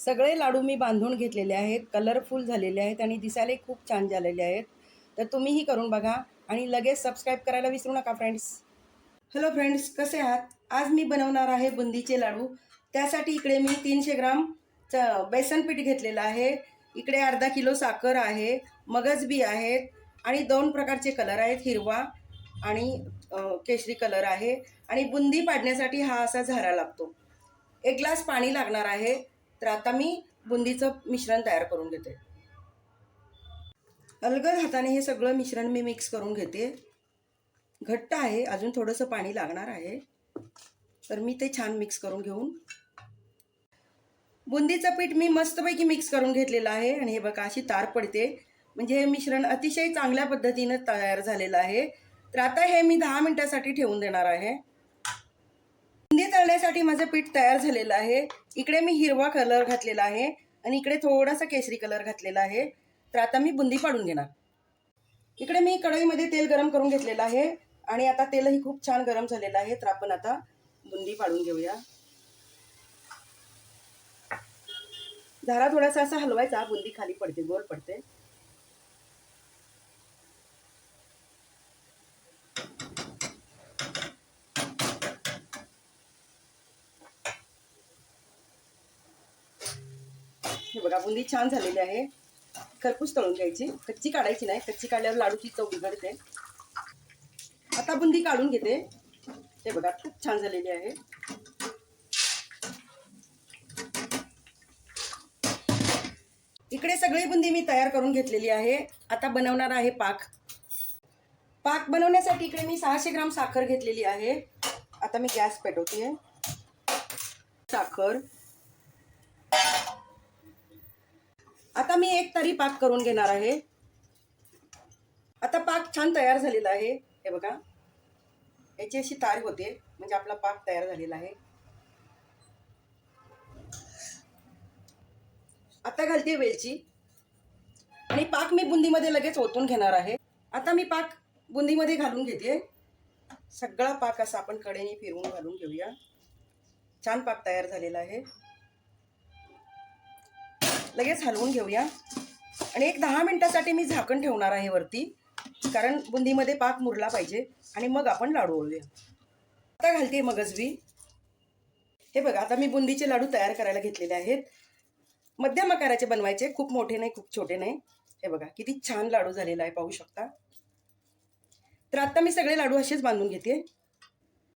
सगळे लाडू मी बांधून घेतलेले आहेत, कलरफुल झालेले आहेत आणि दिसायला खूप छान झालेले आहेत. तर तुम्हीही करून बघा आणि लगेच सबस्क्राईब करायला विसरू नका फ्रेंड्स. हॅलो फ्रेंड्स, कसे आहात? आज मी बनवणार आहे बुंदीचे लाडू. त्यासाठी इकडे मी 300 ग्राम बेसन पीठ घेतलेलं आहे. इकडे अर्धा किलो साखर आहे, मगज बी आहेत आणि 2 प्रकारचे कलर आहेत, हिरवा आणि केशरी कलर आहे. आणि बुंदी पाडण्यासाठी हा असा झारा लागतो. 1 ग्लास पाणी लागणार आहे. तर आता मी बुंदीचं मिश्रण तयार करून घेते. अलगद हाताने हे सगळं मिश्रण मी मिक्स करून घेते. घट्ट आहे, अजून थोडंसं पाणी लागणार आहे. तर मी ते छान मिक्स करून घेऊन बुंदीचं पीठ मी मस्तपैकी मिक्स करून घेतलेलं आहे. आणि हे बघा अशी तार पडते, म्हणजे हे मिश्रण अतिशय चांगल्या पद्धतीनं तयार झालेलं आहे. तर आता हे मी 10 मिनिटासाठी ठेवून देणार आहे. बुंदी तळण्यासाठी माझं पीठ तयार झालेलं आहे. इकडे मी हिरवा कलर घातलेला आहे आणि इकडे थोडासा केशरी कलर घातलेला आहे. तर आता मी बुंदी पाडून घेणार. इकडे मी कढईमध्ये तेल गरम करून घेतलेलं आहे आणि आता तेलही खूप छान गरम झालेलं आहे. तर आपण आता बुंदी पाडून घेऊया. झारा थोडासा असा हलवायचा, बुंदी खाली पडते, गोल पडते. हे बघा, बुंदी छान झालेली आहे. खरपूस तळून घ्यायची, कच्ची काढायची नाही. कच्ची काढल्यावर लाडूची चव बिघडते. आता बुंदी काढून घेते. हे बघा, खूप छान झालेली आहे. इकडे सगळी बुंदी मी तयार करून घेतलेली आहे. आता बनवणार आहे पाक. पाक बनवण्यासाठी इकडे मी 600 ग्राम साखर घेतलेली आहे. आता मी गॅस पेटवते. साखर, आता मी एक तरी पाक करून घेणार आहे. आता पाक छान तयार झालेला आहे. हे बघा, याची अशी तार होते, म्हणजे आपला पाक तयार झालेला आहे. आता घालते वेलची आणि पाक मी बुंदीमध्ये लगेच ओतून घेणार आहे. आता मी पाक बुंदीमध्ये घालून घेते. सगळा पाक असा आपण कडेने फिरवून घालून घेऊया. छान पाक तयार झालेला आहे. लगेच हलवून घेऊया आणि एक 10 मिनिटासाठी मी झाकण ठेवणार आहे वरती, कारण बुंदीमध्ये पाक मुरला पाहिजे आणि मग आपण लाडू वळूया. आता घालते मगजबी. हे बघा, आता मी बुंदीचे लाडू तयार करायला घेतलेले आहेत. मध्यम आकाराचे बनवायचे, खूप मोठे नाही, खूप छोटे नाही. हे बघा किती छान लाडू झालेला आहे, पाहू शकता. तर आता मी सगळे लाडू असेच बांधून घेते.